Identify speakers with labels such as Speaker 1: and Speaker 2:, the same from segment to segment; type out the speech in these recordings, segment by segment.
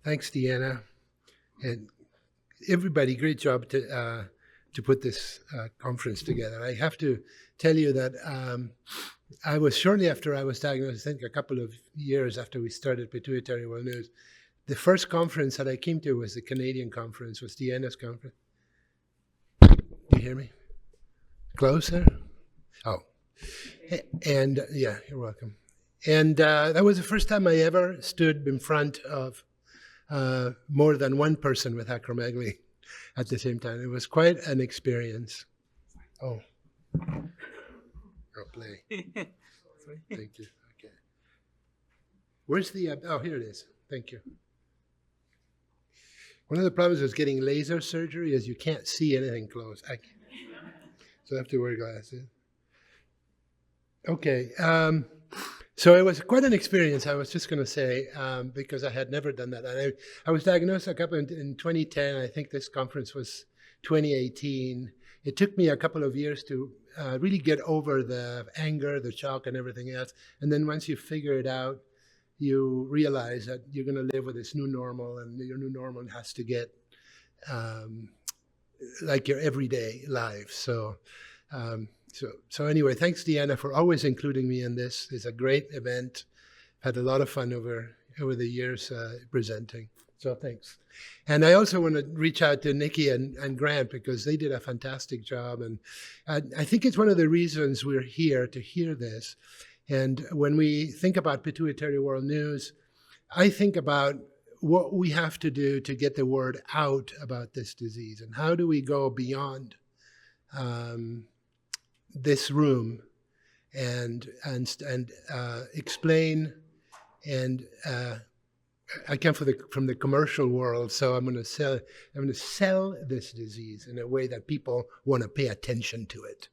Speaker 1: Thanks, Deanna, and everybody. Great job to put this conference together. I have to tell you that I was shortly after I was diagnosed. I think a couple of years after we started Pituitary World News. The first conference that I came to was the Canadian conference. Was Deanna's conference? Do you hear me? Closer? Oh, and yeah, you're welcome. And that was the first time I ever stood in front of more than one person with acromegaly at the same time. It was quite an experience. Oh, I'll play. Thank you. Okay. Where's the, oh, here it is. Thank you. One of the problems with getting laser surgery is you can't see anything close. So I have to wear glasses. Okay. So it was quite an experience, I was just going to say, because I had never done that. And I was diagnosed a couple in 2010. I think this conference was 2018. It took me a couple of years to really get over the anger, the shock, and everything else. And then once you figure it out, you realize that you're going to live with this new normal, and your new normal has to get like your everyday life. So anyway, thanks, Deanna, for always including me in this. It's a great event. Had a lot of fun over the years presenting. So thanks. And I also want to reach out to Nikki and Grant, because they did a fantastic job. And I think it's one of the reasons we're here to hear this. And when we think about Pituitary World News, I think about what we have to do to get the word out about this disease. And how do we go beyond this room and explain. And I come from the commercial world, so I'm going to sell this disease in a way that people want to pay attention to it.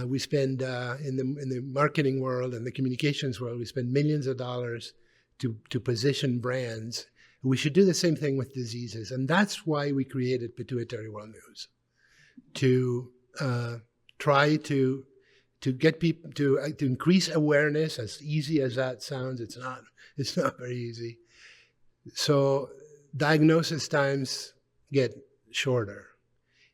Speaker 1: We spend in the marketing world and the communications world, we spend millions of dollars to position brands. We should do the same thing with diseases, and that's why we created Pituitary World News, to try to get people to increase awareness. As easy as that sounds, it's not very easy. So diagnosis times get shorter,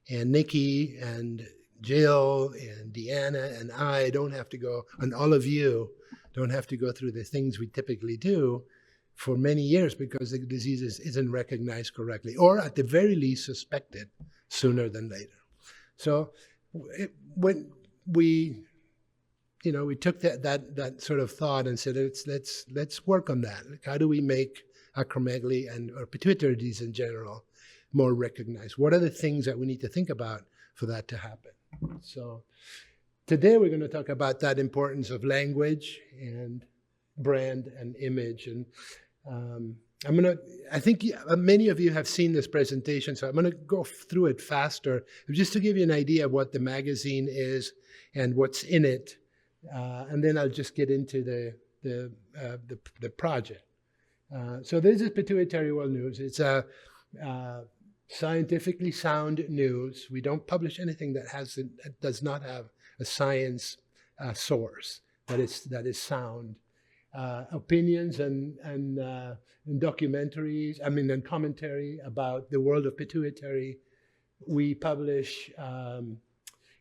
Speaker 1: and Nikki and Jill and Deanna and I don't have to go, and all of you don't have to go through the things we typically do for many years, because the disease isn't recognized correctly, or at the very least suspected sooner than later. So when we took that sort of thought and said, let's work on that. Like, how do we make acromegaly or pituitary disease in general more recognized? What are the things that we need to think about for that to happen? So today we're going to talk about that importance of language and brand and image. And I think many of you have seen this presentation, so I'm going to go through it faster, just to give you an idea of what the magazine is and what's in it. And then I'll just get into the project. So this is Pituitary World News. It's a scientifically sound news. We don't publish anything that does not have a science source that is sound. Opinions and documentaries, and commentary about the world of pituitary. We publish,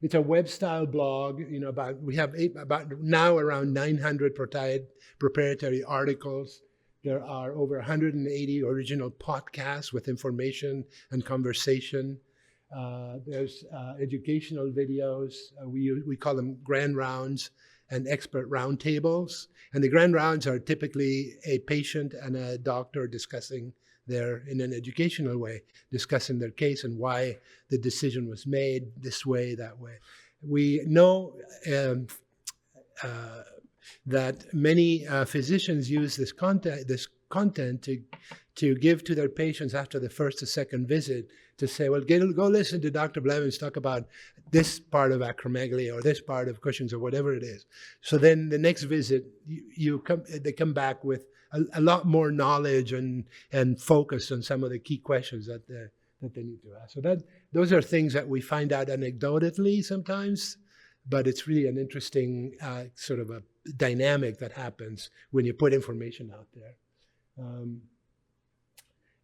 Speaker 1: it's a web-style blog, we have about now around 900 proprietary articles. There are over 180 original podcasts with information and conversation. There's educational videos. We call them grand rounds and expert roundtables. And the grand rounds are typically a patient and a doctor discussing in an educational way, discussing their case and why the decision was made this way, that way. We know that many physicians use this content to give to their patients after the first or second visit, to say, well, go listen to Dr. Blevins talk about this part of acromegaly or this part of Cushing's or whatever it is. So then the next visit, they come back with a lot more knowledge and focus on some of the key questions that they need to ask. So those are things that we find out anecdotally sometimes, but it's really an interesting sort of a dynamic that happens when you put information out there.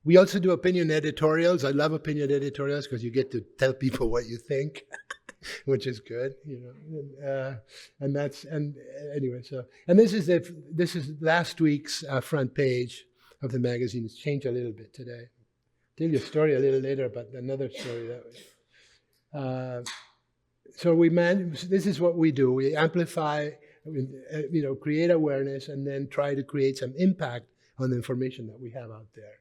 Speaker 1: We also do opinion editorials. I love opinion editorials because you get to tell people what you think, which is good, and that's anyway. So this is last week's front page of the magazine. It's changed a little bit today. I'll tell you a story a little later about another story that way. So this is what we do. We amplify, create awareness, and then try to create some impact on the information that we have out there.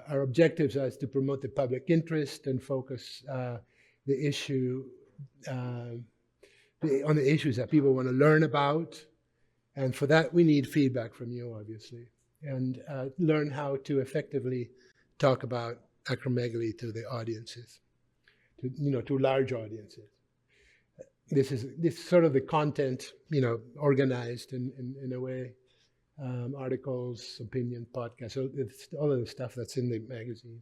Speaker 1: Our objectives are to promote the public interest and focus the issue on the issues that people want to learn about. And for that, we need feedback from you, obviously, and learn how to effectively talk about acromegaly to the audiences, to large audiences. This is sort of the content, organized in a way. Articles, opinion, podcasts, so it's all of the stuff that's in the magazine.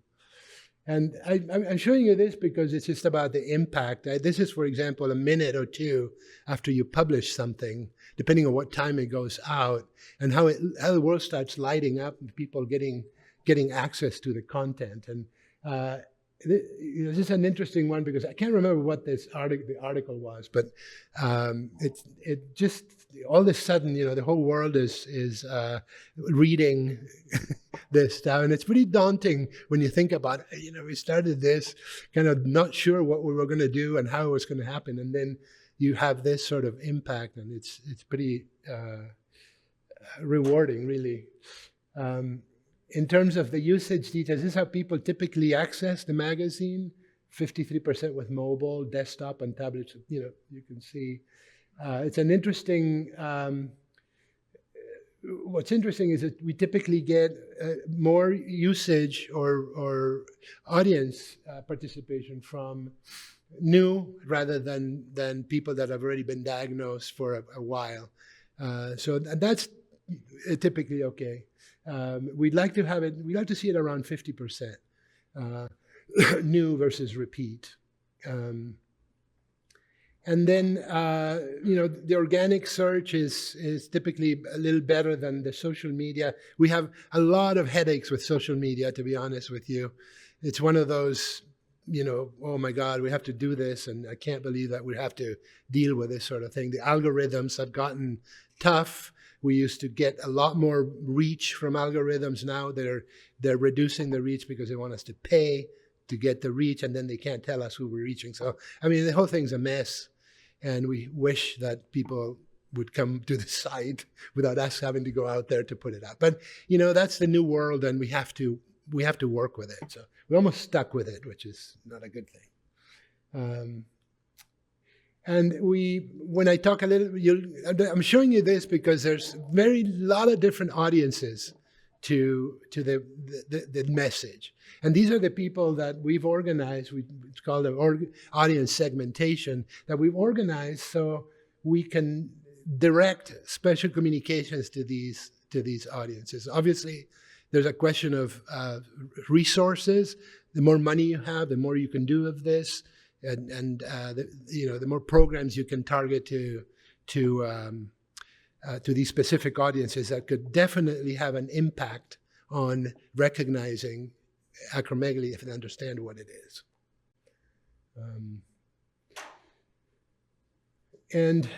Speaker 1: And I'm showing you this because it's just about the impact. This is, for example, a minute or two after you publish something, depending on what time it goes out, and how the world starts lighting up and people getting access to the content. And this is an interesting one because I can't remember what the article was, but it just all of a sudden, the whole world is reading this stuff, and it's pretty daunting when you think about it. We started this kind of not sure what we were going to do and how it was going to happen, and then you have this sort of impact, and it's pretty rewarding, really. In terms of the usage details, this is how people typically access the magazine. 53% with mobile, desktop, and tablets. You can see. It's an interesting. What's interesting is that we typically get more usage or audience participation from new rather than people that have already been diagnosed for a while. So that's typically okay. We'd like to see it around 50%, new versus repeat. And then, the organic search is typically a little better than the social media. We have a lot of headaches with social media, to be honest with you. It's one of those, oh my God, we have to do this, and I can't believe that we have to deal with this sort of thing. The algorithms have gotten tough. We used to get a lot more reach from algorithms. Now they're reducing the reach because they want us to pay to get the reach, and then they can't tell us who we're reaching. So, the whole thing's a mess, and we wish that people would come to the site without us having to go out there to put it out. But, that's the new world, and we have to work with it. So we're almost stuck with it, which is not a good thing. And when I talk a little, I'm showing you this because there's lot of different audiences to the message. And these are the people that we've organized. It's called audience segmentation, that we've organized so we can direct special communications to these audiences. Obviously, there's a question of resources. The more money you have, the more you can do of this. And the more programs you can target to these specific audiences, that could definitely have an impact on recognizing acromegaly if they understand what it is. And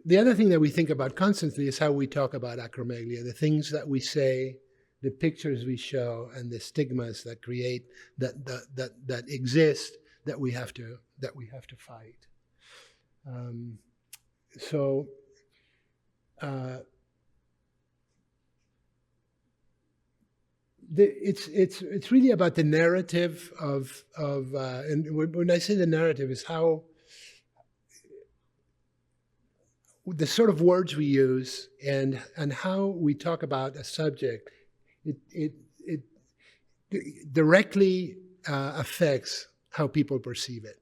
Speaker 1: the other thing that we think about constantly is how we talk about acromegaly, the things that we say, the pictures we show, and the stigmas that create that exist. That we have to fight. It's really about the narrative of and when I say the narrative is how the sort of words we use and how we talk about a subject. It directly affects how people perceive it.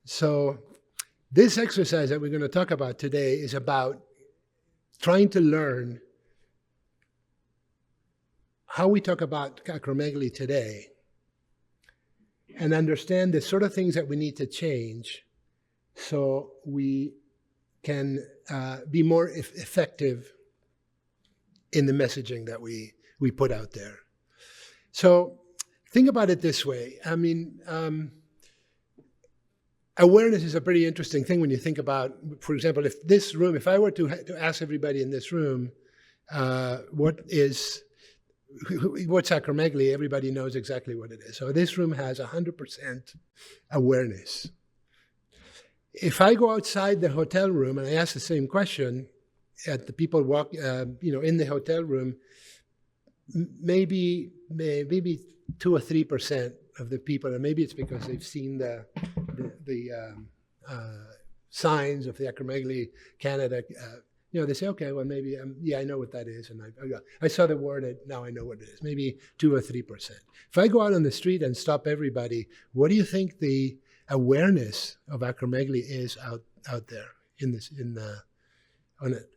Speaker 1: So this exercise that we're going to talk about today is about trying to learn how we talk about acromegaly today and understand the sort of things that we need to change so we can be more effective in the messaging that we put out there. So think about it this way. I mean, awareness is a pretty interesting thing when you think about, for example, if I were to ask everybody in this room, what's acromegaly, everybody knows exactly what it is. So this room has 100% awareness. If I go outside the hotel room and I ask the same question at the people in the hotel room, maybe 2 or 3% of the people, and maybe it's because they've seen the signs of the Acromegaly Canada. They say, okay, well, maybe, I know what that is, and I saw the word, and now I know what it is. Maybe 2 or 3%. If I go out on the street and stop everybody, what do you think the awareness of acromegaly is out there on it?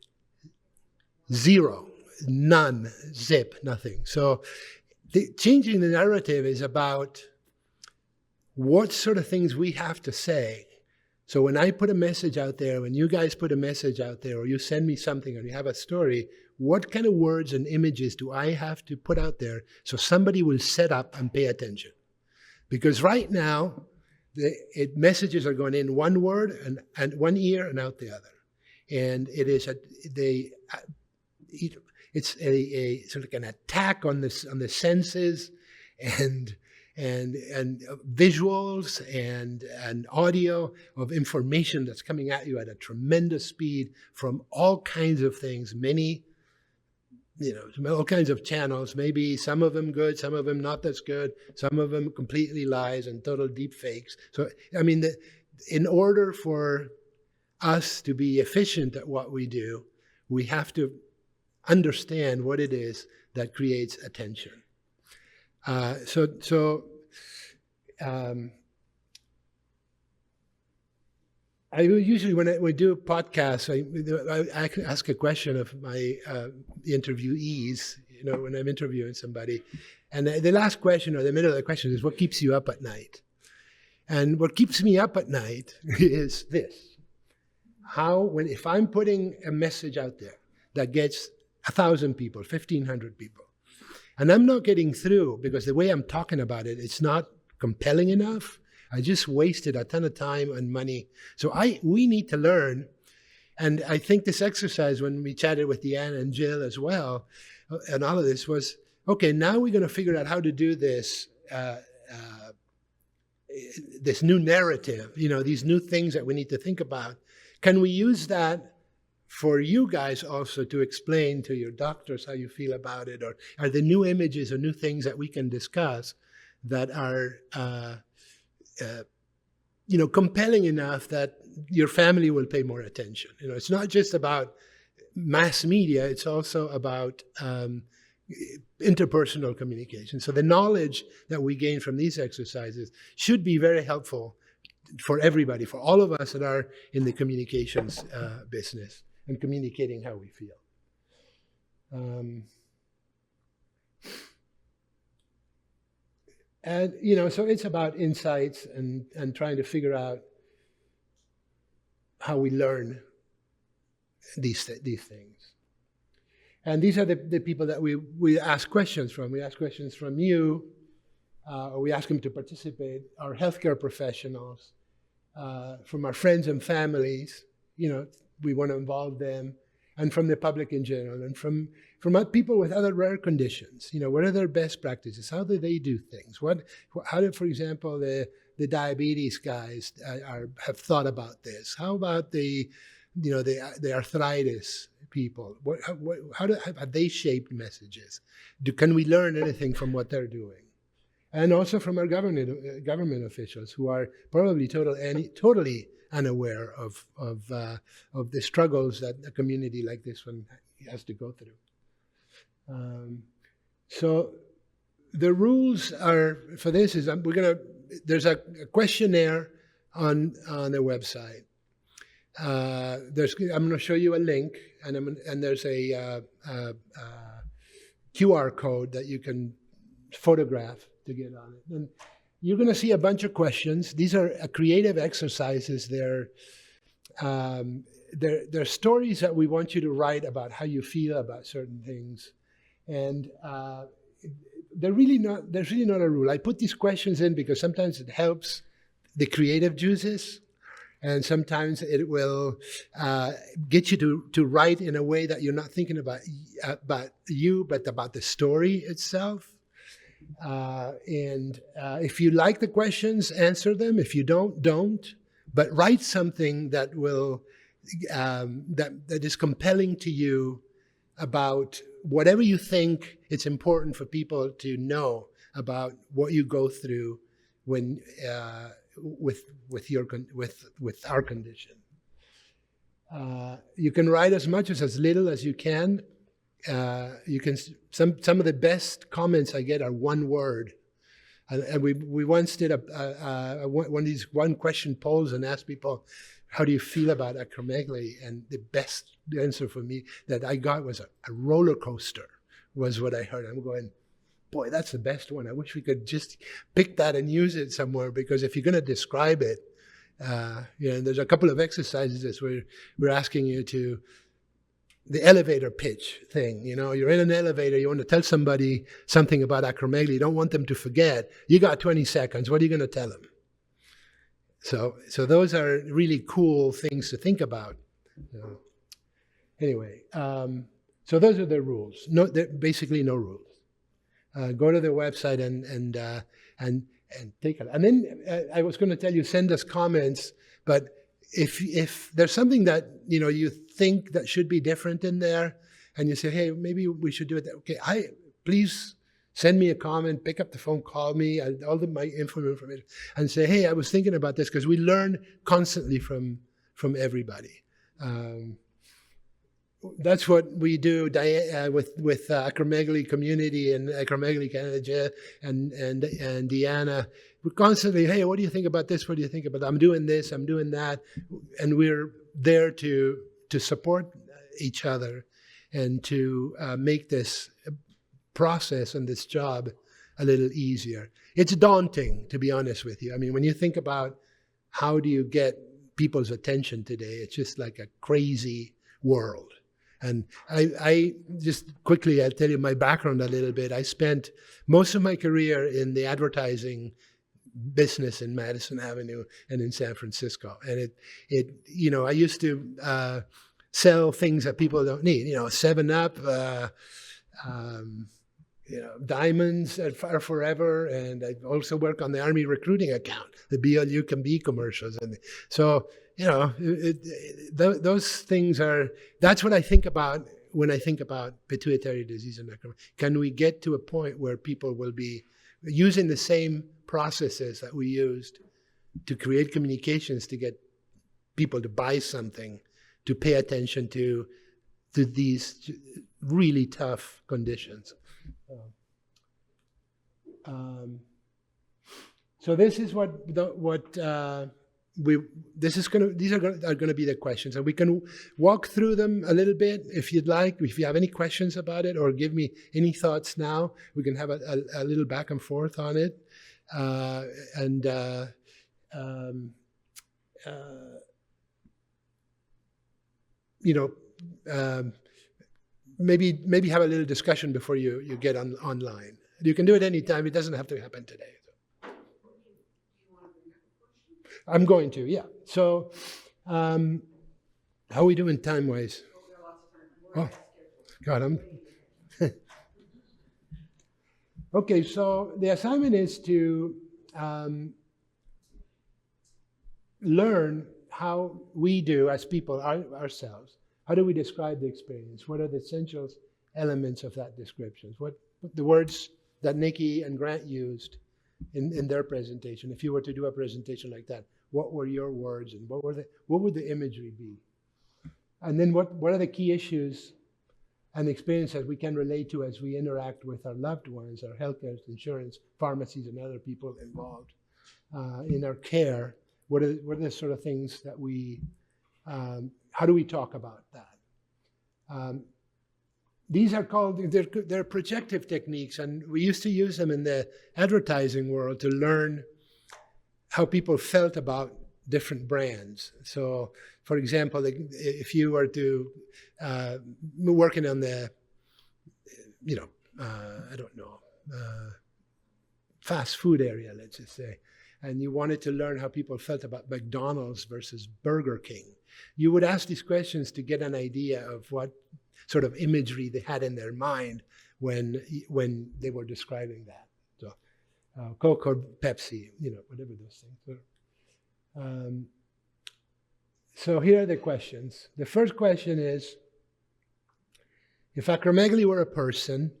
Speaker 1: Zero, none, zip, nothing. So changing the narrative is about what sort of things we have to say. So when I put a message out there, when you guys put a message out there, or you send me something, or you have a story, what kind of words and images do I have to put out there so somebody will set up and pay attention? Because right now, messages are going in one word and one ear and out the other, and it's a sort of an attack on the senses and visuals and audio of information that's coming at you at a tremendous speed from all kinds of things, all kinds of channels, maybe some of them good, some of them not as good, some of them completely lies and total deep fakes. So, I mean, in order for us to be efficient at what we do, we have to understand what it is that creates attention. I usually, when we do podcasts, I ask a question of my interviewees, when I'm interviewing somebody. And the last question, or the middle of the question, is what keeps you up at night? And what keeps me up at night is this. If I'm putting a message out there that gets 1,000 people, 1,500 people, and I'm not getting through because the way I'm talking about it, it's not compelling enough. I just wasted a ton of time and money. So we need to learn. And I think this exercise, when we chatted with Deanna and Jill as well, and all of this was, okay, now we're going to figure out how to do this, this new narrative, these new things that we need to think about. Can we use that for you guys also to explain to your doctors how you feel about it? Or are there new images or new things that we can discuss that are compelling enough that your family will pay more attention? It's not just about mass media, it's also about interpersonal communication. So the knowledge that we gain from these exercises should be very helpful for everybody, for all of us that are in the communications business and communicating how we feel. And, so it's about insights and trying to figure out how we learn these things. And these are the people that we ask questions from. We ask questions from you, or we ask them to participate, our healthcare professionals, from our friends and families, we want to involve them, and from the public in general, and from people with other rare conditions. What are their best practices? How do they do things? How do, for example, the diabetes guys have thought about this? How about the arthritis people? How have they shaped messages? Can we learn anything from what they're doing? And also from our government officials, who are probably totally unaware of the struggles that a community like this one has to go through. So the rules for this is there's a questionnaire on the website. I'm going to show you a link, and there's a QR code that you can photograph to get on it. And you're going to see a bunch of questions. These are creative exercises. They're stories that we want you to write about how you feel about certain things. And there's really not a rule. I put these questions in because sometimes it helps the creative juices, and sometimes it will get you to write in a way that you're not thinking about you, but about the story itself. And if you like the questions, answer them. If you don't. But write something that will that is compelling to you about whatever you think it's important for people to know about what you go through when with our condition. You can write as much as little as you can. You can some of the best comments I get are one word. And we once did one of these one question polls and asked people, how do you feel about acromegaly? And the best answer for me that I got was a roller coaster, was what I heard. I'm going, boy, that's the best one. I wish we could just pick that and use it somewhere, because if you're going to describe it, there's a couple of exercises where we're asking you to, the elevator pitch thing, you're in an elevator, you want to tell somebody something about acromegaly, you don't want them to forget, you got 20 seconds, what are you going to tell them? So those are really cool things to think about. Anyway, so those are the rules. Basically no rules. Go to the website and take it. And then I was going to tell you, send us comments, but if there's something that you think that should be different in there, and you say, hey, maybe we should do it. Okay, please send me a comment, pick up the phone, call me, all my information, and say, hey, I was thinking about this, because we learn constantly from everybody. That's what we do with Acromegaly community and AcromegalyCanada and Deanna. We're constantly, hey, what do you think about this? What do you think about that? I'm doing this, I'm doing that. And we're there to support each other and to make this process and this job a little easier. It's daunting, to be honest with you. I mean, when you think about how do you get people's attention today, it's just like a crazy world. And I just quickly, I'll tell you my background a little bit. I spent most of my career in the advertising business in Madison Avenue and in San Francisco. And I used to sell things that people don't need, 7-Up, diamonds are forever. And I also work on the Army recruiting account, the BLU can be commercials. And so, those things that's what I think about when I think about pituitary disease and acromegaly. Can we get to a point where people will be using the same processes that we used to create communications to get people to buy something, to pay attention to these really tough conditions? So this is these are going to be the questions, and we can walk through them a little bit if you'd like. If you have any questions about it or give me any thoughts now, we can have a little back and forth on it. Maybe have a little discussion before you get online. You can do it anytime. It doesn't have to happen today. I'm going to, yeah. So, how are we doing time-wise? Oh, God, Okay, so the assignment is to learn how we do as people ourselves. How do we describe the experience? What are the essential elements of that description? What the words that Nikki and Grant used in their presentation. If you were to do a presentation like that, what were your words and what would the imagery be? And then what are the key issues and experiences we can relate to as we interact with our loved ones, our healthcare, insurance, pharmacies, and other people involved in our care? What are the sort of things that how do we talk about that? These are called, they're projective techniques, and we used to use them in the advertising world to learn how people felt about different brands. So, for example, if you were to working on the, I don't know, fast food area, let's just say, and you wanted to learn how people felt about McDonald's versus Burger King, you would ask these questions to get an idea of what sort of imagery they had in their mind when they were describing that. So, Coke or Pepsi, whatever those things are. So here are the questions. The first question is, if acromegaly were a person,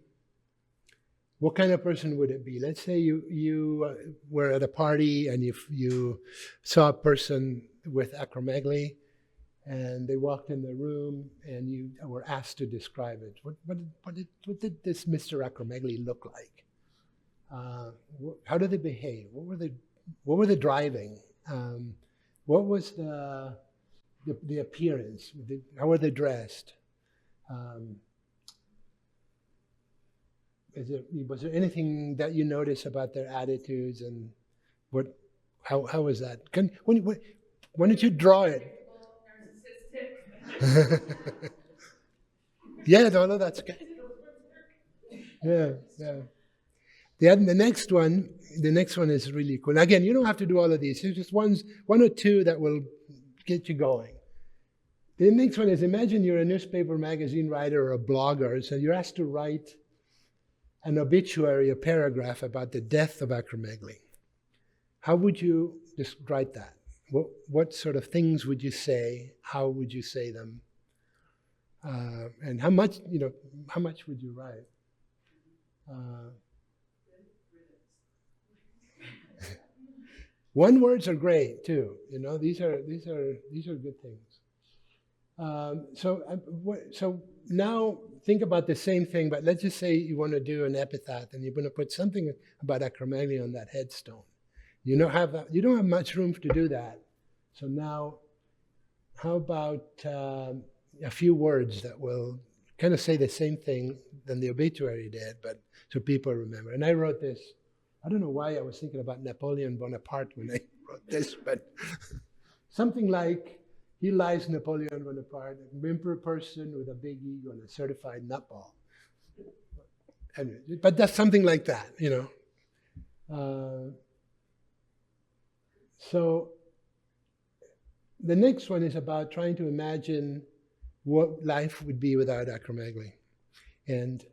Speaker 1: what kind of person would it be? Let's say you were at a party and you saw a person with acromegaly and they walked in the room and you were asked to describe it. What did this Mr. Acromegaly look like? How did they behave? What were they driving? What was the appearance? How were they dressed? Was there anything that you noticed about their attitudes and how was that? Why don't you draw it? Narcissistic. Yeah, no, that's good. Yeah. The next one is really cool. Again, you don't have to do all of these. There's just one or two that will get you going. The next one is, imagine you're a newspaper magazine writer or a blogger, so you're asked to write an obituary, a paragraph about the death of acromegaly. How would you just write that? What sort of things would you say? How would you say them? And how much would you write? One words are great too. These are good things. So now think about the same thing, but let's just say you want to do an epitaph and you're going to put something about acromegaly on that headstone. You don't have much room to do that. So now, how about a few words that will kind of say the same thing than the obituary did, but so people remember. And I wrote this. I don't know why I was thinking about Napoleon Bonaparte when I wrote this, but something like, "He lies Napoleon Bonaparte, a whimper person with a big ego and a certified nutball." Anyway, but that's something like that, So the next one is about trying to imagine what life would be without acromegaly. And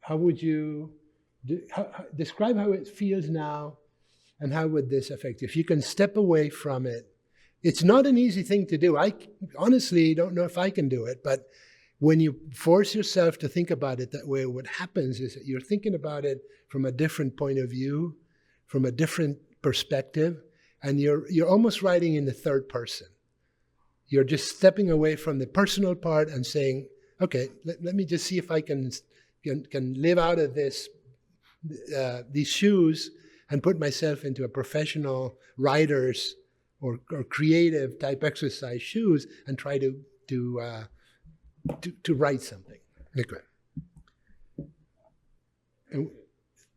Speaker 1: how would you describe how it feels now and how would this affect you? If you can step away from it, it's not an easy thing to do. I honestly don't know if I can do it, but when you force yourself to think about it that way, what happens is that you're thinking about it from a different point of view, from a different perspective, and you're almost writing in the third person. You're just stepping away from the personal part and saying, okay, let me just see if I can live out of these shoes and put myself into a professional writer's or creative type exercise shoes and try to write something. Okay. And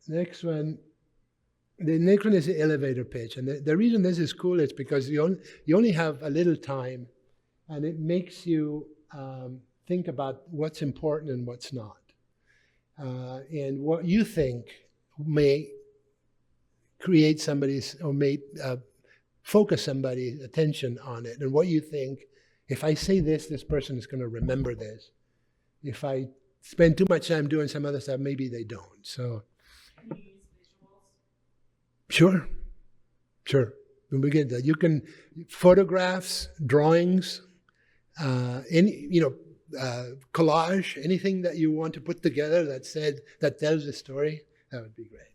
Speaker 1: the next one is the elevator pitch. And the reason this is cool is because you only have a little time, and it makes you think about what's important and what's not. And what you think may create somebody's, or may focus somebody's attention on it. And what you think, if I say this person is going to remember this. If I spend too much time doing some other stuff, maybe they don't. So,
Speaker 2: can you use visuals?
Speaker 1: Sure. When we get that, you can photographs, drawings, collage, anything that you want to put together that tells a story. That would be great.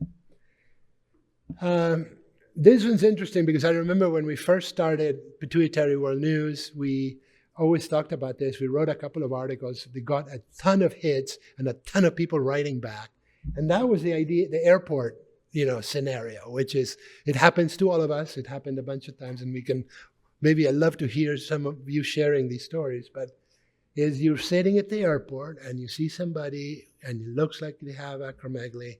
Speaker 1: This one's interesting because I remember when we first started Pituitary World News, we always talked about this. We wrote a couple of articles. They got a ton of hits and a ton of people writing back. And that was the idea, the airport, scenario, which is, it happens to all of us. It happened a bunch of times, and I'd love to hear some of you sharing these stories, but is you're sitting at the airport and you see somebody and it looks like they have acromegaly,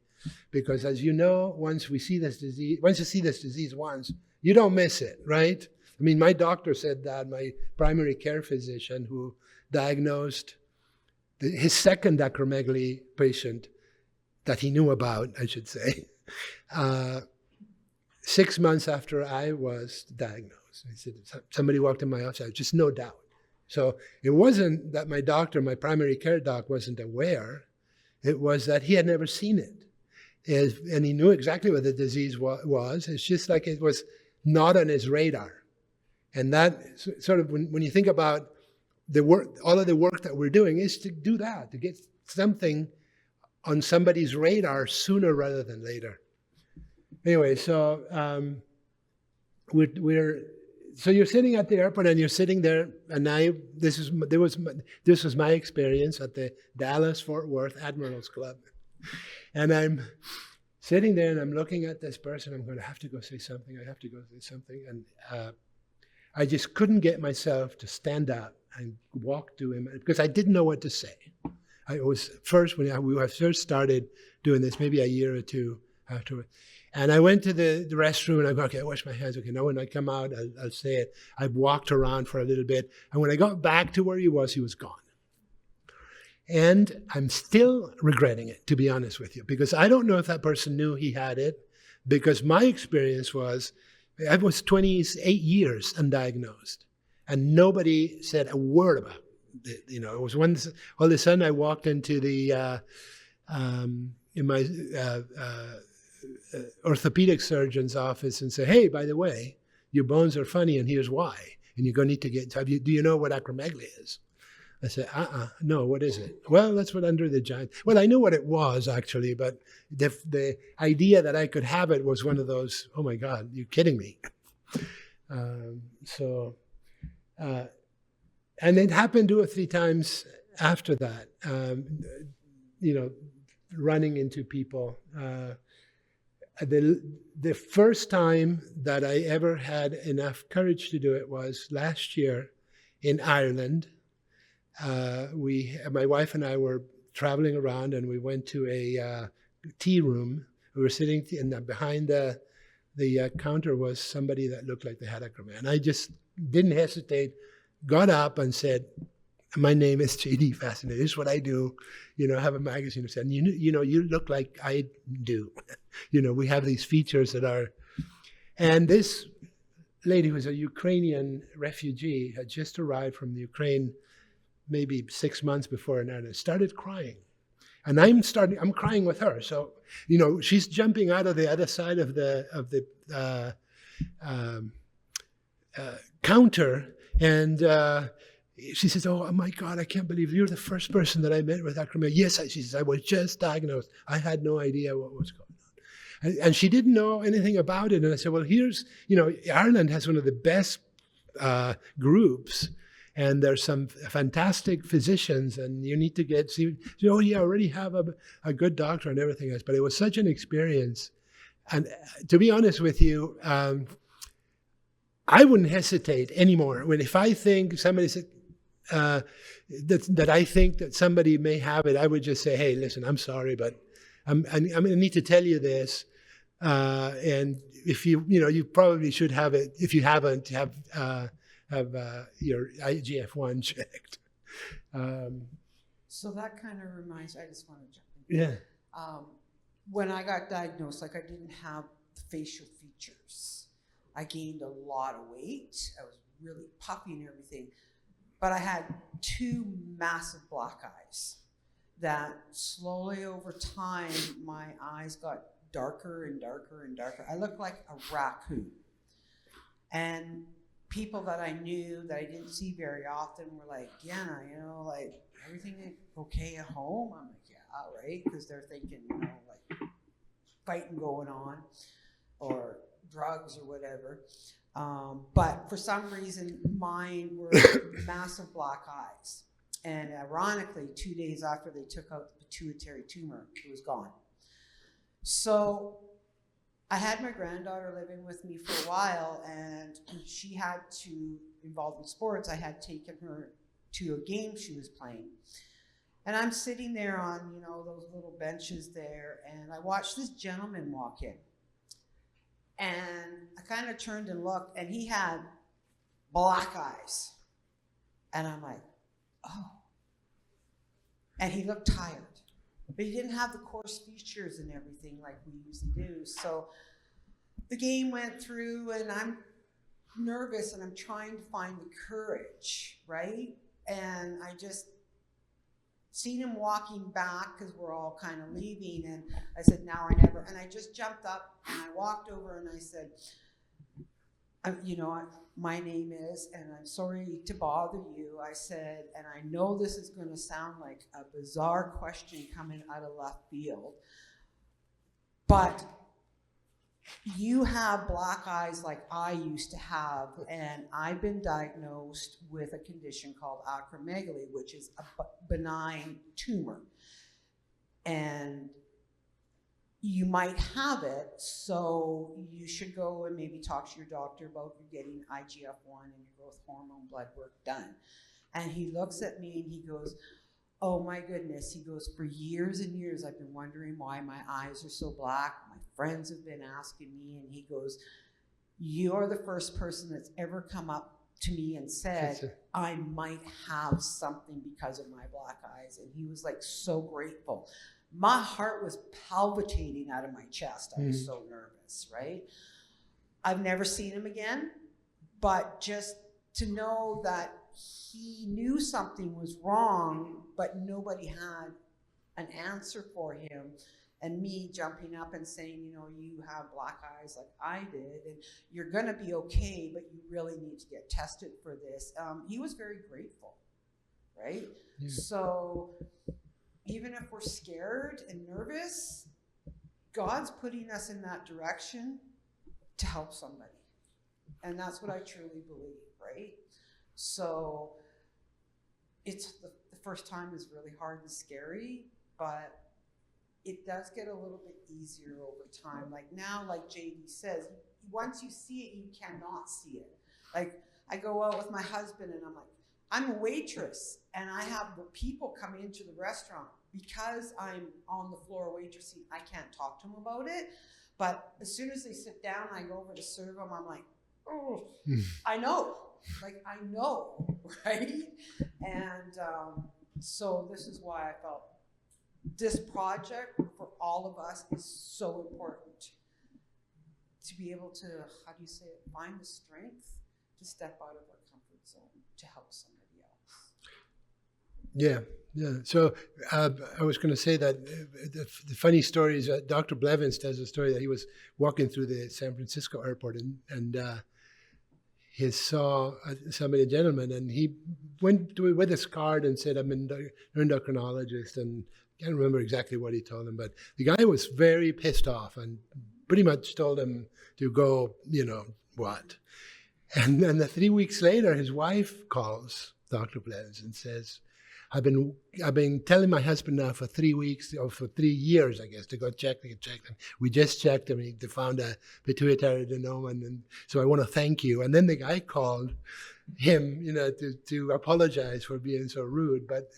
Speaker 1: because as you know, once you see this disease once, you don't miss it, right? I mean, my doctor said that, my primary care physician who diagnosed his second acromegaly patient that he knew about, I should say, 6 months after I was diagnosed. He said, somebody walked in my office, just no doubt. So it wasn't that my doctor, my primary care doc, wasn't aware. It was that he had never seen it. And he knew exactly what the disease was. It's just like it was not on his radar. And that sort of, when you think about the work, all of the work that we're doing is to do that, to get something on somebody's radar sooner rather than later. Anyway, so so you're sitting at the airport and you're sitting there, and this was my experience at the Dallas-Fort Worth Admirals Club. And I'm sitting there and I'm looking at this person. I'm going to have to go say something. I have to go say something. And I just couldn't get myself to stand up and walk to him because I didn't know what to say. I was first, when I first started doing this, maybe a year or two afterward. And I went to the restroom and I go, okay, I wash my hands. Okay, now when I come out, I'll say it. I walked around for a little bit. And when I got back to where he was gone. And I'm still regretting it, to be honest with you, because I don't know if that person knew he had it, because my experience was, I was 28 years undiagnosed, and nobody said a word about it. You know, it was when all of a sudden I walked into the, in my orthopedic surgeon's office and say, hey, by the way, your bones are funny and here's why. And you're going to need to do you know what acromegaly is? I said, no, what is it? Well, that's what under the giant. Well, I knew what it was actually, but the idea that I could have it was one of those, oh my God, you're kidding me. And it happened 2 or 3 times after that, you know, running into people. The first time that I ever had enough courage to do it was last year in Ireland. My wife and I were traveling around, and we went to a tea room. We were sitting, and behind the counter was somebody that looked like they had acromegaly. And I just didn't hesitate, got up and said, my name is J.D. Faccinetti. This is what I do. You know, I have a magazine. And you know, you look like I do. You know, we have these features that are, and this lady who was a Ukrainian refugee had just arrived from the Ukraine maybe 6 months before, and started crying. And I'm crying with her. So, you know, she's jumping out of the other side of the counter, and she says, oh my God, I can't believe you're the first person that I met with acromegaly. Yes, she says, I was just diagnosed. I had no idea what was going on. And she didn't know anything about it. And I said, well, here's, you know, Ireland has one of the best groups. And there's some fantastic physicians, and you need to see, oh yeah, I already have a good doctor and everything else. But it was such an experience. And to be honest with you, I wouldn't hesitate anymore. If I think somebody said, that I think that somebody may have it, I would just say, hey, listen, I'm sorry, but I need to tell you this. And if you probably should have it. If you haven't, have your IGF-1 checked.
Speaker 3: So that kind of reminds, I just want to jump in.
Speaker 1: Yeah.
Speaker 3: When I got diagnosed, like I didn't have facial features. I gained a lot of weight. I was really puffy and everything. But I had 2 massive black eyes that slowly over time, my eyes got darker and darker and darker. I looked like a raccoon. And people that I knew that I didn't see very often were like, yeah, you know, like, everything okay at home? I'm like, yeah, right? Because they're thinking, you know, like fighting going on or drugs or whatever. But for some reason, mine were massive black eyes. And ironically, 2 days after they took out the pituitary tumor, it was gone. So I had my granddaughter living with me for a while, and she had to, involved in sports, I had taken her to a game she was playing. And I'm sitting there on, you know, those little benches there, and I watched this gentleman walk in. And I kind of turned and looked, and he had black eyes. And I'm like, oh. And he looked tired. but he didn't have the coarse features and everything like we usually do. So the game went through, and I'm nervous, and I'm trying to find the courage, right? And I just seen him walking back because we're all kind of leaving, and I said, now or never. And I just jumped up and I walked over and I said, my name is, and I'm sorry to bother you. I said, and I know this is going to sound like a bizarre question coming out of left field, but you have black eyes like I used to have, and I've been diagnosed with a condition called acromegaly, which is a benign tumor. And you might have it, so you should go and maybe talk to your doctor about you getting IGF-1 and your growth hormone blood work done. And he looks at me and he goes, oh my goodness, he goes, for years and years I've been wondering why my eyes are so black. My friends have been asking me, and he goes, you're the first person that's ever come up to me and said, I might have something because of my black eyes. And he was like so grateful. My heart was palpitating out of my chest. I was so nervous, right? I've never seen him again, but just to know that he knew something was wrong, but nobody had an answer for him. And me jumping up and saying, you have black eyes like I did, and you're going to be okay, but you really need to get tested for this. He was very grateful, right? Yeah. So even if we're scared and nervous, God's putting us in that direction to help somebody. And that's what I truly believe, right? So it's the first time is really hard and scary, but it does get a little bit easier over time. Like now, like JD says, once you see it, you cannot see it. Like I go out with my husband and I'm like, I'm a waitress, and I have the people coming into the restaurant because I'm on the floor waitressing. I can't talk to them about it, but as soon as they sit down, I go over to serve them. I'm like, oh, I know, right? And so this is why I felt this project for all of us is so important, to be able to, how do you say it, find the strength to step out of our comfort zone to help somebody else.
Speaker 1: Yeah. So I was going to say that the funny story is that Dr. Blevins tells a story that he was walking through the San Francisco airport and he saw a gentleman, and he went to with his card and said, I'm an endocrinologist, and I can't remember exactly what he told him, but the guy was very pissed off and pretty much told him to go, what. And then 3 weeks later, his wife calls Dr. Blevins and says, I've been telling my husband now for 3 weeks, or for 3 years, I guess, to go check. And we just checked him. They found a pituitary adenoma, and so I want to thank you. And then the guy called him, to apologize for being so rude. But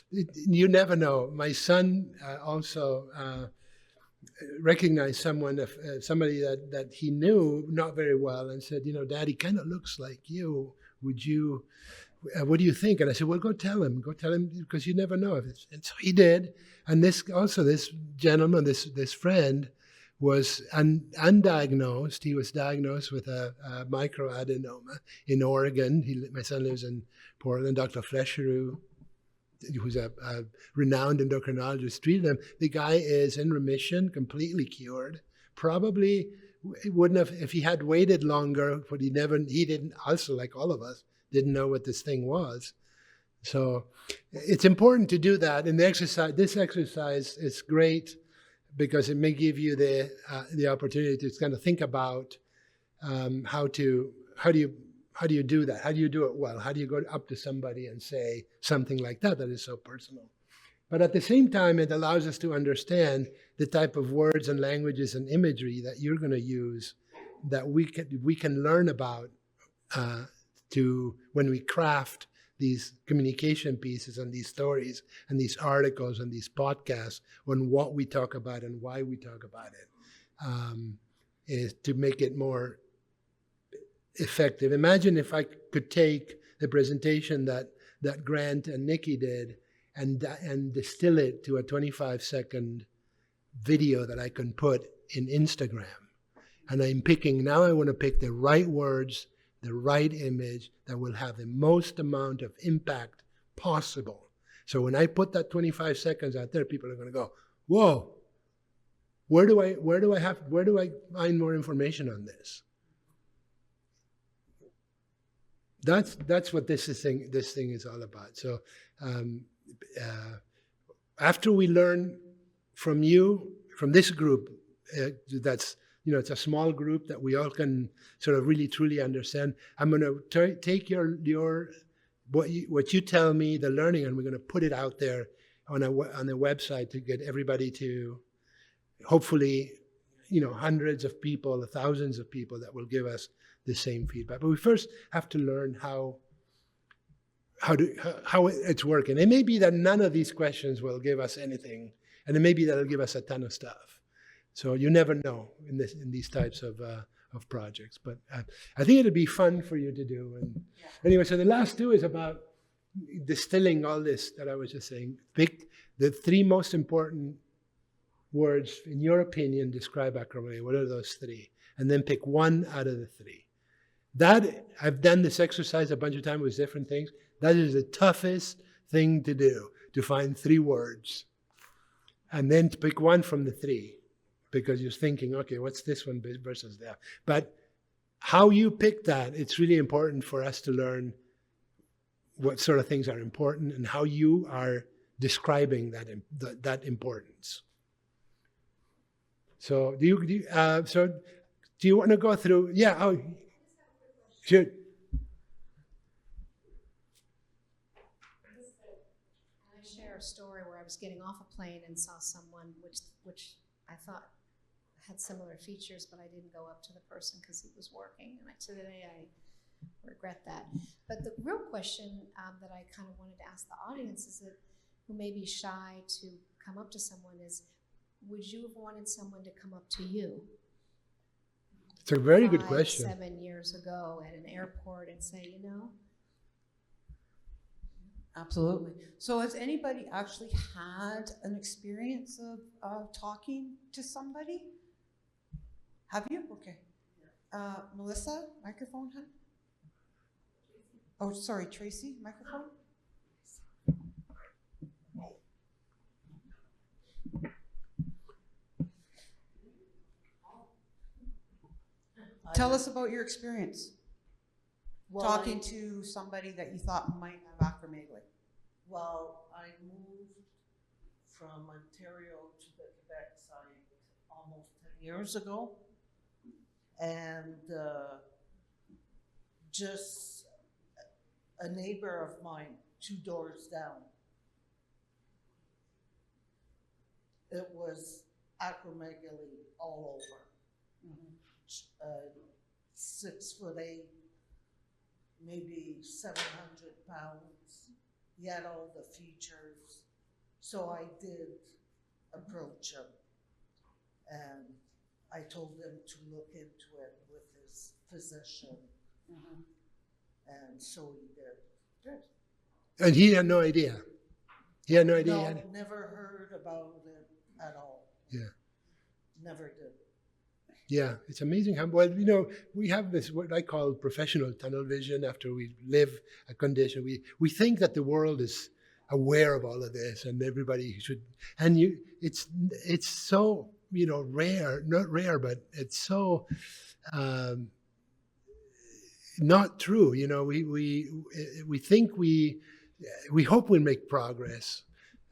Speaker 1: you never know. My son also recognized somebody that he knew not very well, and said, Daddy kind of looks like you. Would you? What do you think? And I said, well, go tell him, because you never know. And so he did. And this gentleman, this friend, was undiagnosed. He was diagnosed with a microadenoma in Oregon. My son lives in Portland. Dr. Flescheroux, who's a renowned endocrinologist, treated him. The guy is in remission, completely cured. Probably wouldn't have, if he had waited longer, but he didn't, also like all of us, didn't know what this thing was. So it's important to do that. And this exercise is great because it may give you the opportunity to kind of think about how do you do that? How do you do it well? How do you go up to somebody and say something like that is so personal? But at the same time, it allows us to understand the type of words and languages and imagery that you're going to use, that we can learn about when we craft these communication pieces and these stories and these articles and these podcasts on what we talk about and why we talk about it, is to make it more effective. Imagine if I could take the presentation that Grant and Nikki did and distill it to a 25-second video that I can put in Instagram. And now I want to pick the right words, the right image that will have the most amount of impact possible. So when I put that 25 seconds out there, people are going to go, whoa, where do I find more information on this? That's what this thing is all about. So after we learn from you, from this group, that's, it's a small group that we all can sort of really truly understand. I'm going to take your what you tell me, the learning, and we're going to put it out there on a website to get everybody to, hopefully, hundreds of people, thousands of people that will give us the same feedback. But we first have to learn how it's working. It may be that none of these questions will give us anything, and it may be that it'll give us a ton of stuff. So you never know in these types of projects. But I think it'd be fun for you to do. And anyway, so the last two is about distilling all this that I was just saying. Pick the 3 most important words, in your opinion, describe acromegaly. What are those 3? And then pick 1 out of the 3. That, I've done this exercise a bunch of times with different things. That is the toughest thing to do, to find 3 words. And then to pick 1 from the 3. Because you're thinking, okay, what's this one versus that? But how you pick that, it's really important for us to learn what sort of things are important and how you are describing that importance. So do you want to go through? Yeah. Oh, shoot.
Speaker 4: I share a story where I was getting off a plane and saw someone which I thought had similar features, but I didn't go up to the person because he was working. And today I regret that. But the real question that I kind of wanted to ask the audience is that who may be shy to come up to someone is, would you have wanted someone to come up to you?
Speaker 1: It's a very good question.
Speaker 4: 7 years ago at an airport and say,
Speaker 3: Absolutely. So has anybody actually had an experience of talking to somebody? Have you? Okay. Melissa, microphone, huh? Oh, sorry, Tracy, microphone. Tell us about your experience talking to somebody that you thought might have acromegaly.
Speaker 5: Well, I moved from Ontario to the Quebec side almost 10 years ago. And just a neighbor of mine, 2 doors down, it was acromegaly all over. 6'8", maybe 700 pounds. He had all the features. So I did approach him, and I told him to look into it with his physician. And so he did. Good.
Speaker 1: And he had no idea. He had no idea.
Speaker 5: No, never heard about it at all.
Speaker 1: Yeah.
Speaker 5: Never did.
Speaker 1: Yeah, it's amazing how, well, we have this, what I call professional tunnel vision after we live a condition. We think that the world is aware of all of this and everybody should, and it's so, rare, not rare, but it's so not true. We think we hope we'll make progress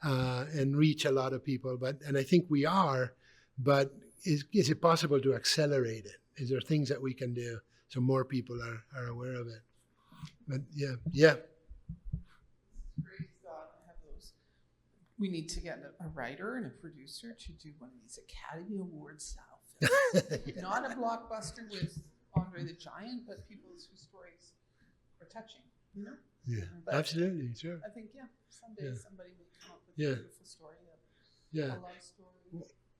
Speaker 1: and reach a lot of people, and I think we are, but is it possible to accelerate it? Is there things that we can do so more people are aware of it? But yeah.
Speaker 2: Great thought. Have those. We need to get a writer and a producer to do one of these Academy Award style films.
Speaker 1: Yeah.
Speaker 2: Not a blockbuster with Andre the Giant, but people whose stories are touching.
Speaker 1: Yeah,
Speaker 2: But
Speaker 1: absolutely, sure.
Speaker 2: I think someday somebody may come up with
Speaker 1: Yeah.
Speaker 2: a beautiful story, a love story.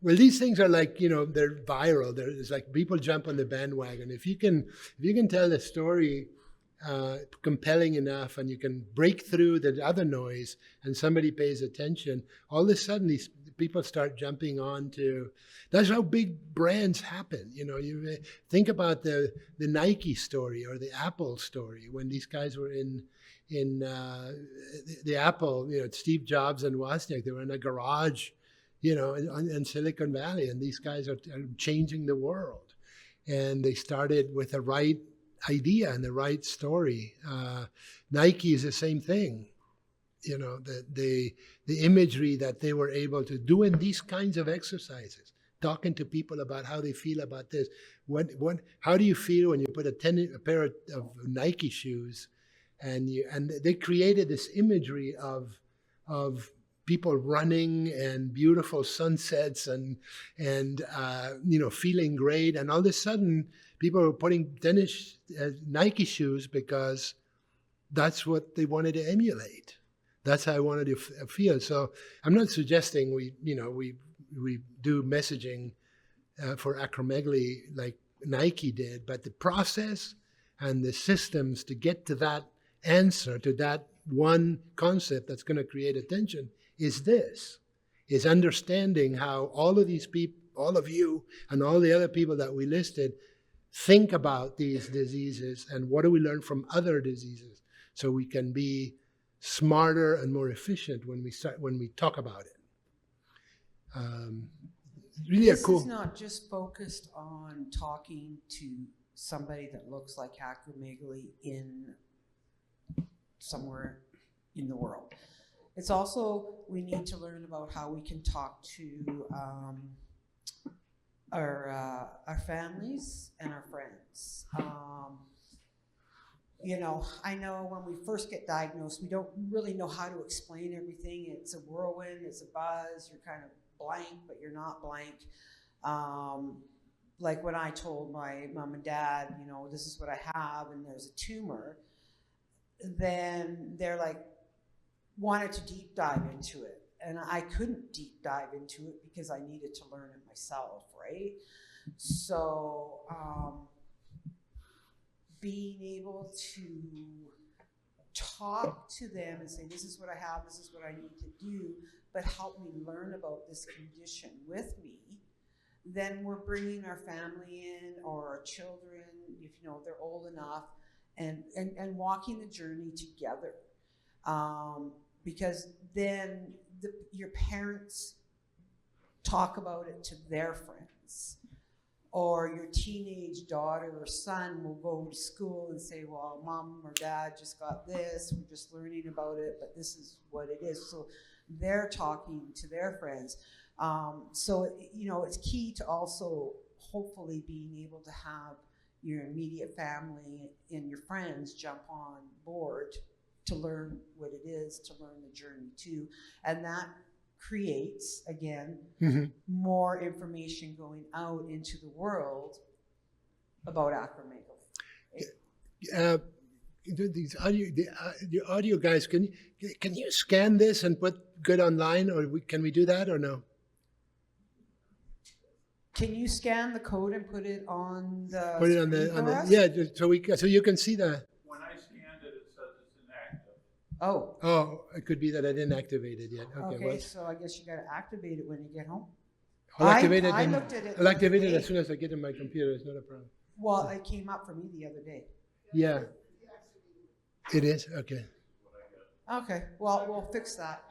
Speaker 1: Well, these things are like, they're viral. It's like people jump on the bandwagon. If you can tell a story compelling enough, and you can break through the other noise, and somebody pays attention, all of a sudden these people start jumping on to. That's how big brands happen. You know, you think about the Nike story or the Apple story when these guys were in the Apple. You know, Steve Jobs and Wozniak. They were in a garage, you know, in Silicon Valley, and these guys are changing the world. And they started with the right idea and the right story. Nike is the same thing. You know, the imagery that they were able to do in these kinds of exercises, talking to people about how they feel about this. How do you feel when you put a pair of Nike shoes, and they created this imagery of people running and beautiful sunsets and you know, feeling great, and all of a sudden people were putting Nike shoes because that's what they wanted to emulate. That's how I wanted to feel. So I'm not suggesting we do messaging for acromegaly like Nike did, but the process and the systems to get to that answer, to that one concept that's going to create attention is understanding how all of these people, all of you and all the other people that we listed think about these diseases, and what do we learn from other diseases so we can be smarter and more efficient when we talk about it. Really
Speaker 3: this
Speaker 1: cool.
Speaker 3: is not just focused on talking to somebody that looks like acromegaly in somewhere in the world. It's also, we need to learn about how we can talk to our families and our friends. You know, I know when we first get diagnosed, we don't really know how to explain everything. It's a whirlwind, it's a buzz, you're kind of blank, but you're not blank. Like when I told my mom and dad, you know, this is what I have and there's a tumor, then they're like, wanted to deep dive into it. And I couldn't deep dive into it because I needed to learn it myself, right? So being able to talk to them and say, this is what I have, this is what I need to do, but help me learn about this condition with me, then we're bringing our family in or our children, if you know they're old enough, and walking the journey together. Because then your parents talk about it to their friends, or your teenage daughter or son will go to school and say, well, mom or dad just got this, we're just learning about it, but this is what it is. So they're talking to their friends. So, you know, it's key to also hopefully being able to have your immediate family and your friends jump on board to learn what it is, to learn the journey too. And that creates, again, more information going out into the world about acromegaly.
Speaker 1: The audio guys, can you scan this and put good online, or can we do that or no?
Speaker 3: Can you scan the code and put it on the
Speaker 1: Put it on the yeah, so you can see the.
Speaker 6: When I scanned it, it says it's inactive.
Speaker 3: Oh.
Speaker 1: Oh, it could be that I didn't activate it yet.
Speaker 3: Okay,
Speaker 1: well,
Speaker 3: so I guess you got to activate it when you get home.
Speaker 1: I'll activate it.
Speaker 3: I looked at it.
Speaker 1: I'll activate it
Speaker 3: today.
Speaker 1: as soon as I get in my computer. It's not a problem.
Speaker 3: Well, it came up for me the other day.
Speaker 1: Yeah. It is? Okay.
Speaker 3: Okay, well, we'll fix that.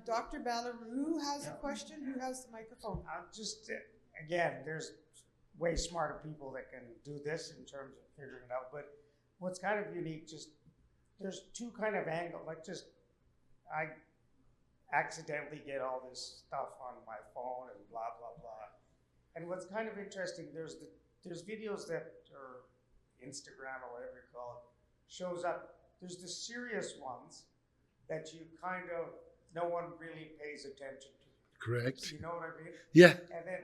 Speaker 3: Dr. Ballaroo has a question. Who has the microphone?
Speaker 7: Just, again, there's way smarter people that can do this in terms of figuring it out. But what's kind of unique, just there's two kind of angles. Like I accidentally get all this stuff on my phone and blah, blah, blah. And what's kind of interesting, there's videos that are Instagram or whatever you call it, shows up. There's the serious ones that you kind of, no one really pays attention to.
Speaker 1: Correct.
Speaker 7: You know what I mean?
Speaker 1: Yeah.
Speaker 7: And then,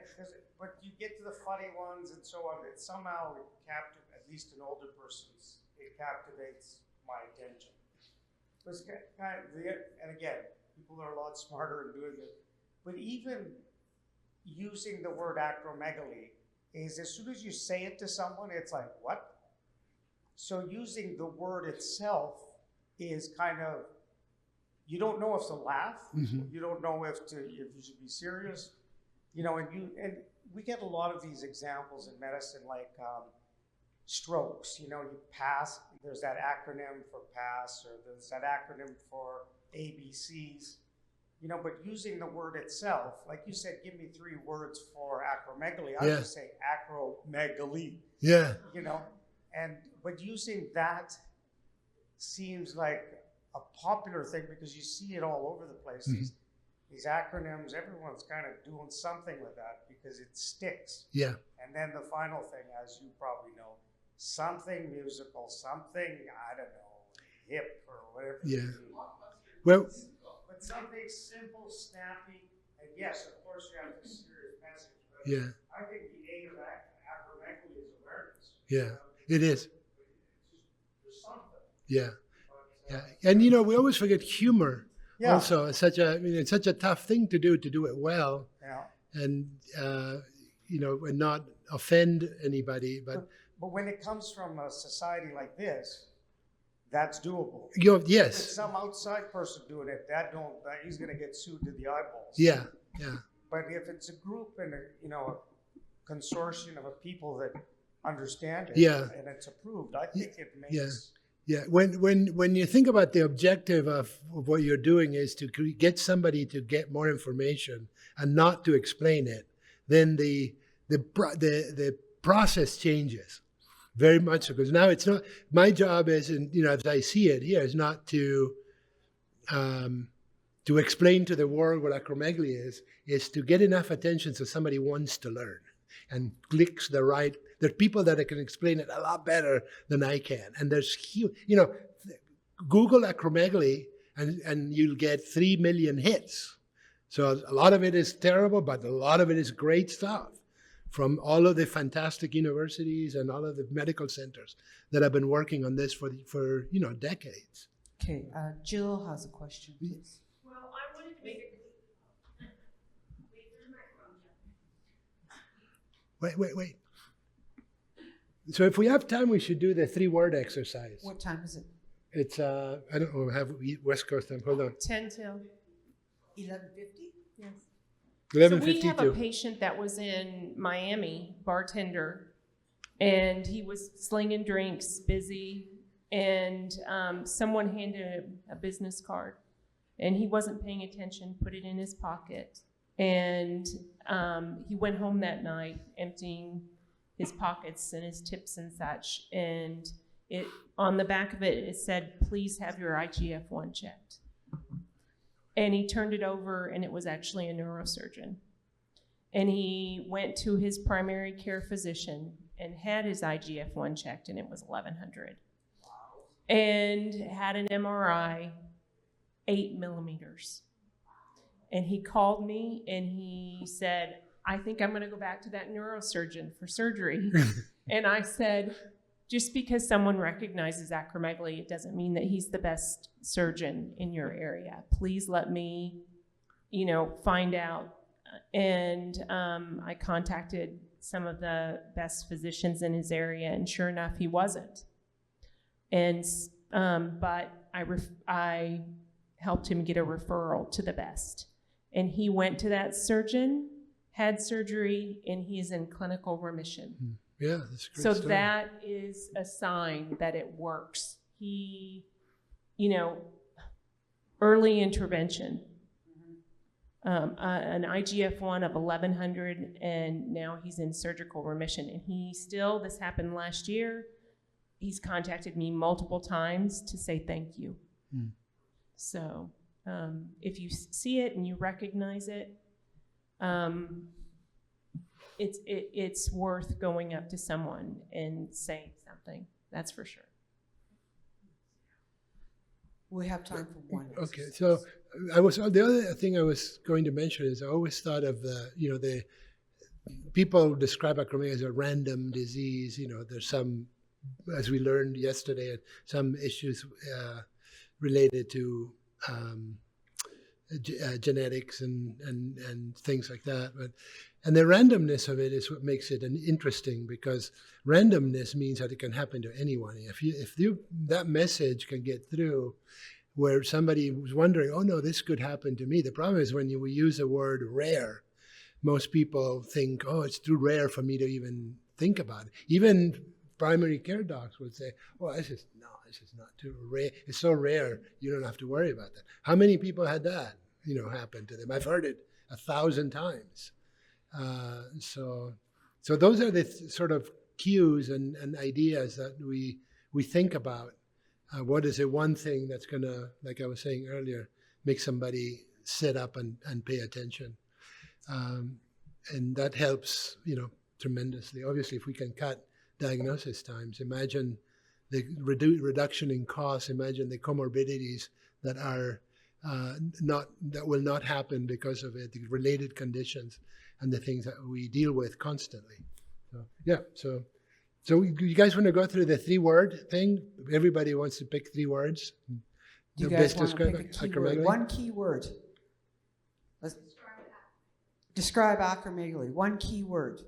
Speaker 7: but you get to the funny ones and so on, it somehow captivates, at least an older person's, it captivates my attention. It's kind of, and again, people are a lot smarter in doing it. But even using the word acromegaly is, as soon as you say it to someone, it's like, what? So using the word itself is kind of, you don't know if to laugh, you don't know if you should be serious, you know, and we get a lot of these examples in medicine, like strokes, you know, you pass, there's that acronym for pass, or there's that acronym for ABCs, you know, but using the word itself, like you said, give me 3 words for acromegaly, I would say acromegaly, you know, but using that seems like a popular thing because you see it all over the place. These acronyms, everyone's kind of doing something with that because it sticks.
Speaker 1: Yeah.
Speaker 7: And then the final thing, as you probably know, something musical, something, I don't know, hip or whatever.
Speaker 1: Yeah. Well,
Speaker 7: but something simple, snappy, and yes, of course you have the serious message. But
Speaker 1: yeah.
Speaker 7: I think the aim of acromegaly is awareness.
Speaker 1: Yeah. It is.
Speaker 7: There's something.
Speaker 1: Yeah. Yeah. And you know, we always forget humor.
Speaker 7: Yeah.
Speaker 1: Also, it's such a tough thing to do it well.
Speaker 7: Yeah.
Speaker 1: And you know, and not offend anybody, but
Speaker 7: when it comes from a society like this, that's doable.
Speaker 1: yes.
Speaker 7: If it's some outside person doing it, he's going to get sued to the eyeballs.
Speaker 1: Yeah. Yeah.
Speaker 7: But if it's a group and a consortium of people that understand it, and it's approved, I think it makes.
Speaker 1: Yeah. When you think about the objective of what you're doing is to get somebody to get more information and not to explain it, then the process changes very much so. Because now it's not my job is, and you know, as I see it here, is not to explain to the world what acromegaly is to get enough attention so somebody wants to learn and clicks the right. There are people that can explain it a lot better than I can. And there's huge, you know, Google acromegaly and you'll get 3 million hits. So a lot of it is terrible, but a lot of it is great stuff from all of the fantastic universities and all of the medical centers that have been working on this for you know, decades.
Speaker 3: Okay, Jill has a question, please.
Speaker 8: Well, I wanted to make it.
Speaker 1: Wait. So if we have time, we should do the 3-word exercise.
Speaker 3: What time is it?
Speaker 1: It's, I don't know, have West Coast time. Hold on.
Speaker 2: 10 till.
Speaker 3: 11:50?
Speaker 2: Yes. So
Speaker 1: 11:52.
Speaker 2: we have a patient that was in Miami, bartender, and he was slinging drinks, busy, and someone handed him a business card, and he wasn't paying attention, put it in his pocket, and he went home that night emptying his pockets and his tips and such, and on the back of it said, "Please have your IGF-1 checked." And he turned it over, and it was actually a neurosurgeon. And he went to his primary care physician and had his IGF-1 checked, and it was 1100. And had an MRI, 8 millimeters. And he called me, and he said, "I think I'm going to go back to that neurosurgeon for surgery." And I said, just because someone recognizes acromegaly, it doesn't mean that he's the best surgeon in your area. Please let me, find out. And I contacted some of the best physicians in his area, and sure enough, he wasn't. And but I helped him get a referral to the best, and he went to that surgeon, had surgery, and he's in clinical remission.
Speaker 1: Yeah, that's a great
Speaker 2: So
Speaker 1: story.
Speaker 2: that is a sign that it works. He, early intervention, an IGF-1 of 1100, and now he's in surgical remission. And this happened last year. He's contacted me multiple times to say thank you. So if you see it and you recognize it, it's worth going up to someone and saying something. That's for sure.
Speaker 3: We have time for one.
Speaker 1: Okay, so the other thing I was going to mention is I always thought of the people describe acromegaly as a random disease. There's some, as we learned yesterday, some issues related to genetics and things like that. And the randomness of it is what makes it interesting, because randomness means that it can happen to anyone. If that message can get through, where somebody was wondering, oh no, this could happen to me. The problem is when we use the word rare, most people think, oh, it's too rare for me to even think about it. Even primary care docs would say, oh, this is not too rare. It's so rare, you don't have to worry about that. How many people had that, happen to them? I've heard it 1,000 times. So those are the sort of cues and ideas that we think about. What is the one thing that's going to, like I was saying earlier, make somebody sit up and pay attention? And that helps, tremendously. Obviously, if we can cut diagnosis times, imagine the reduction in costs, imagine the comorbidities that are that will not happen because of it, the related conditions and the things that we deal with constantly. So, yeah, so you guys want to go through the 3-word thing? Everybody wants to pick 3 words.
Speaker 3: Do you
Speaker 1: The
Speaker 3: guys
Speaker 1: best
Speaker 3: want to pick a
Speaker 1: describe
Speaker 3: key word?
Speaker 1: acromegaly?
Speaker 3: One key word. Let's describe acromegaly. One key word.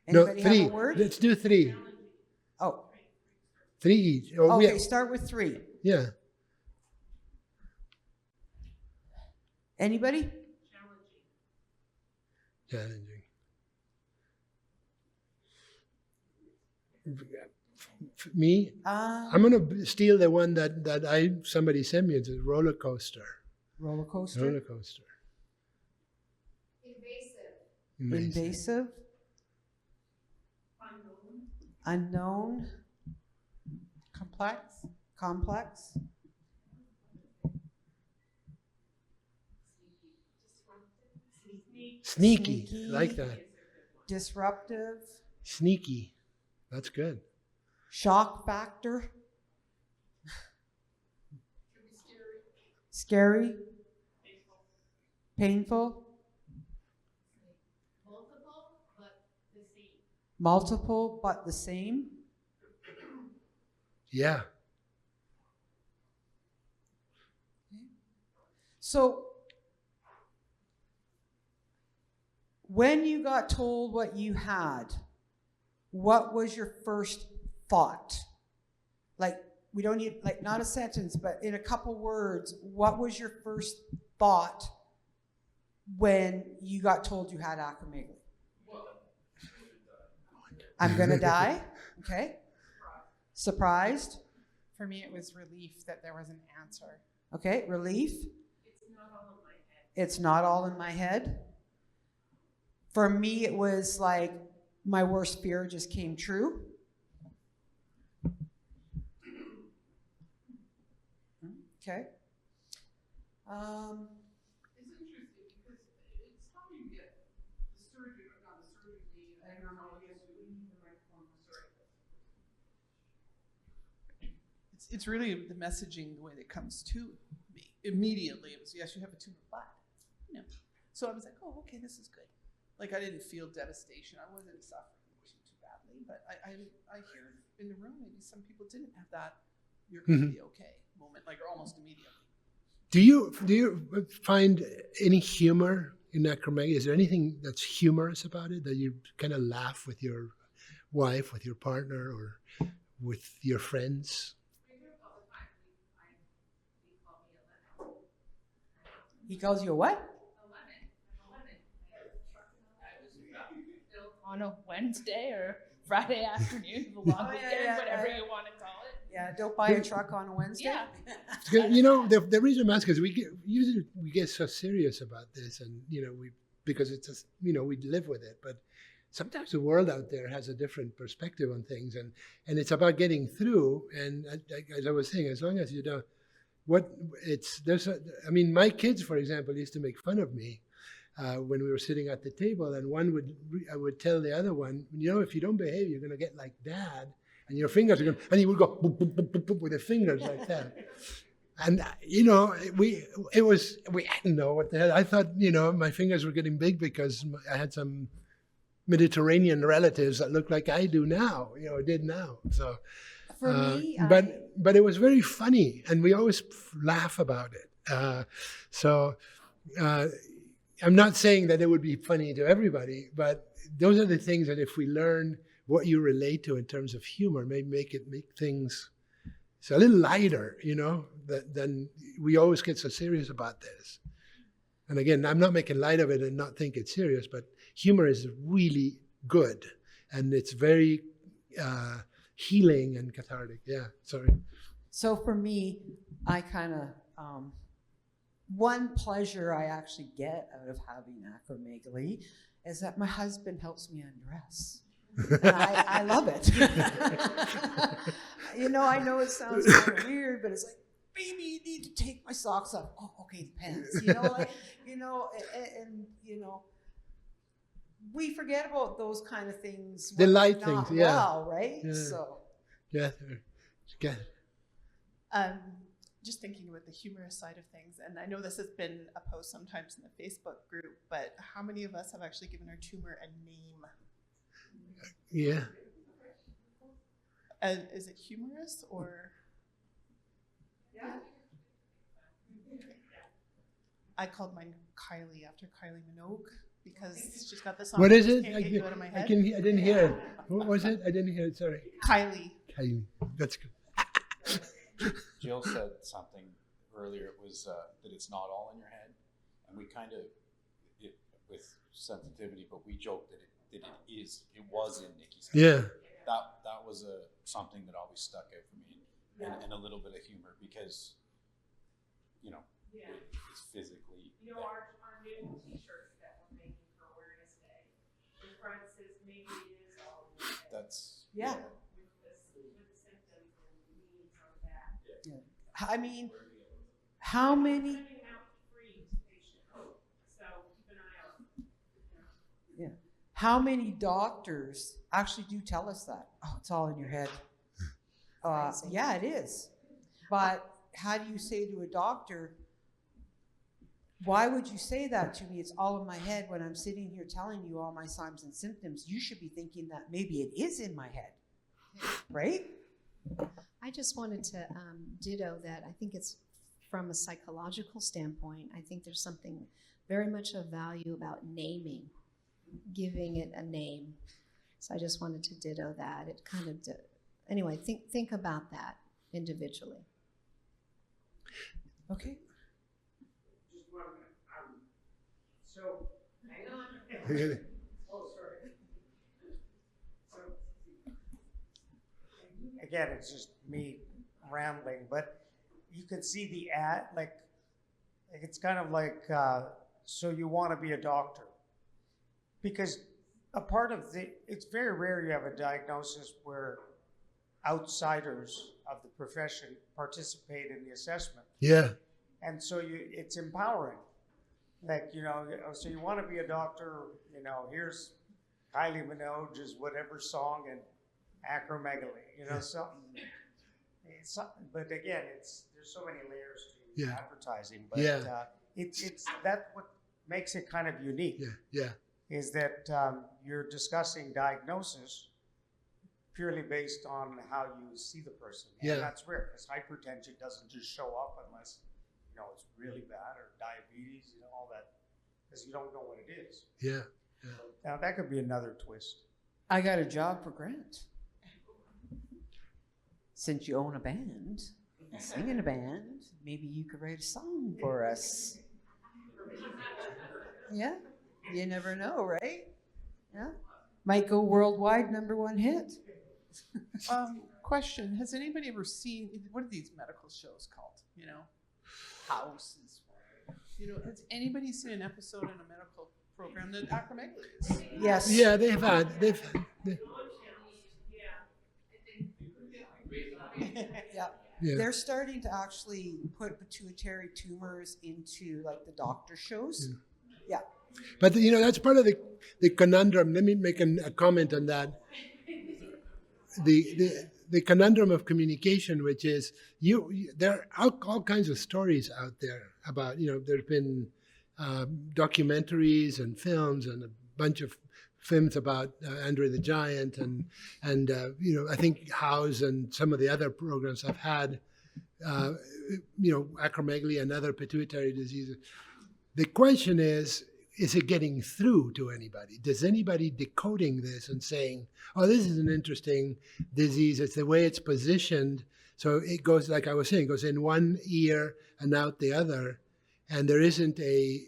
Speaker 1: No,
Speaker 3: Anybody
Speaker 1: 3.
Speaker 3: have a word?
Speaker 1: Let's do 3.
Speaker 3: Oh,
Speaker 1: 3 each. Oh,
Speaker 3: okay. Start with 3.
Speaker 1: Yeah.
Speaker 3: Anybody?
Speaker 1: Challenging. Me? I'm gonna steal the one that somebody sent me. It's a roller coaster.
Speaker 3: Roller coaster.
Speaker 1: Roller coaster.
Speaker 3: Invasive. Unknown. Complex.
Speaker 1: Sneaky. Like that.
Speaker 3: Disruptive.
Speaker 1: Sneaky. That's good.
Speaker 3: Shock factor. Scary. Painful. Multiple but the same.
Speaker 1: Yeah.
Speaker 3: So when you got told what you had, what was your first thought? Like, we don't need, like, not a sentence, but in a couple words, what was your first thought when you got told you had acromegaly? I'm going to die. Okay. Surprised.
Speaker 8: For me, it was relief that there was an answer.
Speaker 3: Okay. Relief. It's not all in my head. For me, it was like my worst fear just came true. Okay.
Speaker 9: It's interesting because it's how you get the surgery, not the surgery, and I'm not against the microphone, sorry. It's really the messaging, the way that comes to me immediately. It was, yes, you have a tumor, but, So I was like, oh, okay, this is good. Like, I didn't feel devastation. I wasn't suffering too badly, but I hear in the room, maybe some people didn't have that, you're going to be okay moment, like almost immediately.
Speaker 1: Do you find any humor in acromegaly? Is there anything that's humorous about it, that you kind of laugh with your wife, with your partner, or with your friends?
Speaker 3: He calls you a what?
Speaker 2: On a Wednesday or Friday afternoon, the long weekend, whatever you want to call it.
Speaker 3: Yeah, don't buy a truck on a Wednesday.
Speaker 2: Yeah.
Speaker 1: The reason I'm asking is we get so serious about this, and because it's just, we live with it. But sometimes the world out there has a different perspective on things, and it's about getting through. And as I was saying, as long as you don't, my kids, for example, used to make fun of me when we were sitting at the table, and I would tell the other one, if you don't behave, you're going to get like Dad, and your fingers are going, and he would go boop, boop, boop, boop, boop, with the fingers like that. And we didn't know what the hell. I thought my fingers were getting big because I had some Mediterranean relatives that looked like I do now, did now. So,
Speaker 3: for me,
Speaker 1: but it was very funny, and we always laugh about it. So I'm not saying that it would be funny to everybody, but those are the things that if we learn what you relate to in terms of humor, maybe make things so a little lighter, then we always get so serious about this. And again, I'm not making light of it and not think it's serious, but humor is really good, and it's very healing and cathartic. Yeah, sorry.
Speaker 3: So for me, I kind of, one pleasure I actually get out of having acromegaly is that my husband helps me undress. And I love it. I know it sounds kind of weird, but it's like, baby, you need to take my socks off. Oh, okay, the pants. We forget about those kind of things.
Speaker 1: The
Speaker 3: when we're
Speaker 1: light
Speaker 3: not
Speaker 1: things, yeah.
Speaker 3: well, right?
Speaker 1: Yeah.
Speaker 3: So.
Speaker 1: Yeah. Yeah.
Speaker 8: Just thinking about the humorous side of things, and I know this has been a post sometimes in the Facebook group, but how many of us have actually given our tumor a name?
Speaker 1: Yeah.
Speaker 8: Is it humorous or? Yeah. I called mine Kylie after Kylie Minogue because she's got this song.
Speaker 1: What is it?
Speaker 8: Can't get you out of my head.
Speaker 1: I didn't hear it. What was it? I didn't hear it. Sorry.
Speaker 8: Kylie.
Speaker 1: That's good.
Speaker 10: Jill said something earlier. It was that it's not all in your head, and we kind of, with sensitivity, but we joked that it was in Nikki's head.
Speaker 1: Yeah.
Speaker 10: That was something that always stuck out for me, and a little bit of humor because, it's physically.
Speaker 2: Our new T-shirts that we're making for Awareness Day, the front says maybe it is all in your head.
Speaker 10: That's
Speaker 3: Yeah.
Speaker 2: With the symptoms and needs on the back.
Speaker 3: I mean, how many?
Speaker 2: Sending them out free to patients, so keep an eye on them.
Speaker 3: Yeah. How many doctors actually do tell us that? Oh, it's all in your head. Yeah, it is. But how do you say to a doctor, why would you say that to me? It's all in my head when I'm sitting here telling you all my signs and symptoms. You should be thinking that maybe it is in my head, right?
Speaker 4: I just wanted to ditto that. I think it's from a psychological standpoint. I think there's something very much of value about naming, giving it a name. So I just wanted to ditto that. It kind of, anyway, think about that individually.
Speaker 3: Okay.
Speaker 7: Just 1 minute. So, hang on. Oh, sorry. So, again, it's just me rambling, but you can see the ad, like it's kind of like, so you want to be a doctor. Because a part of it's very rare you have a diagnosis where outsiders of the profession participate in the assessment.
Speaker 1: Yeah.
Speaker 7: And so it's empowering. Like, so you want to be a doctor, here's Kylie Minogue's whatever song and acromegaly, something. But again, there's so many layers to advertising. But it's that's what makes it kind of unique.
Speaker 1: Yeah.
Speaker 7: Is that you're discussing diagnosis purely based on how you see the person. And that's rare because hypertension doesn't just show up unless it's really bad, or diabetes, all that, because you don't know what it is.
Speaker 1: Yeah.
Speaker 7: Now that could be another twist.
Speaker 3: I got a job for Grant. Since you own a band, sing in a band, maybe you could write a song for us. Yeah, you never know, right? Yeah, might go worldwide #1 hit.
Speaker 9: Question: has anybody ever seen what are these medical shows called? Houses. Has anybody seen an episode in a medical program that acromegaly is?
Speaker 3: Yes.
Speaker 1: Yeah, they've
Speaker 3: Yeah. They're starting to actually put pituitary tumors into like the doctor shows. Yeah.
Speaker 1: But that's part of the conundrum. Let me make a comment on that. The conundrum of communication, which is there are all kinds of stories out there about there's been documentaries and films and a bunch of films about Andre the Giant and I think House and some of the other programs have had acromegaly and other pituitary diseases. The question is it getting through to anybody? Does anybody decoding this and saying, oh, this is an interesting disease, it's the way it's positioned, so it goes, like I was saying, goes in one ear and out the other, and there isn't a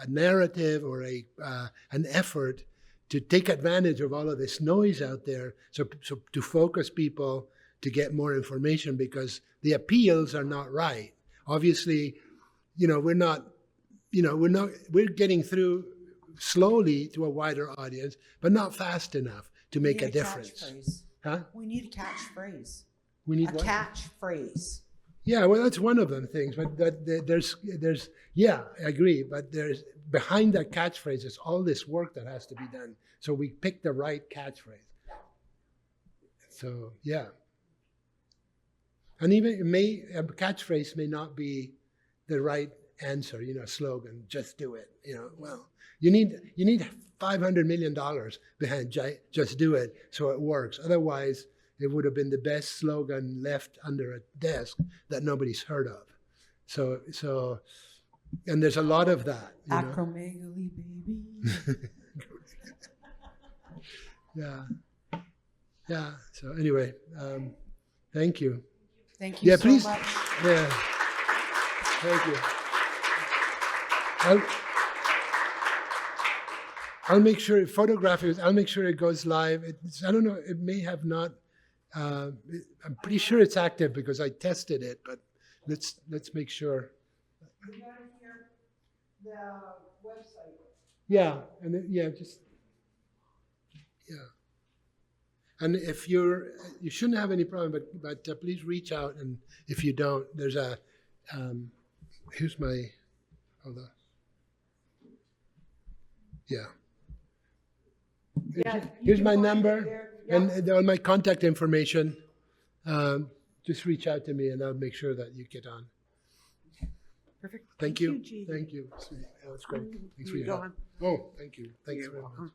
Speaker 1: narrative or an effort to take advantage of all of this noise out there, so to focus people to get more information, because the appeals are not right. Obviously, we're getting through slowly to a wider audience, but not fast enough to make a difference.
Speaker 3: Catchphrase.
Speaker 1: Huh?
Speaker 3: We need a catchphrase.
Speaker 1: We need
Speaker 3: A
Speaker 1: what?
Speaker 3: catchphrase.
Speaker 1: Yeah, well, that's one of them things. But there's yeah, I agree. But there's behind that catchphrase is all this work that has to be done. So we pick the right catchphrase. So yeah, and even a catchphrase may not be the right answer. Slogan. Just do it. Well, you need $500 million behind just do it so it works. Otherwise, it would have been the best slogan left under a desk that nobody's heard of. So, and there's a lot of that.
Speaker 3: Acromegaly, baby.
Speaker 1: Yeah. So anyway, thank you.
Speaker 3: Thank you
Speaker 1: Yeah,
Speaker 3: so
Speaker 1: please.
Speaker 3: much.
Speaker 1: Yeah. Thank you. I'll make sure photography. I'll make sure it goes live. I don't know. It may have not. I'm pretty sure it's active because I tested it. But let's make sure.
Speaker 5: You gotta hear the website.
Speaker 1: Yeah, and And if you shouldn't have any problem, but please reach out, and if you don't, there's a here's my, hold on. Yeah. Here's my number and all my contact information. Just reach out to me, and I'll make sure that you get on.
Speaker 3: Perfect.
Speaker 1: Thank you.
Speaker 3: Gene.
Speaker 1: Thank you. That was great. Thanks for
Speaker 3: You
Speaker 1: your help.
Speaker 3: go on.
Speaker 1: Oh, thank you. Thanks very much.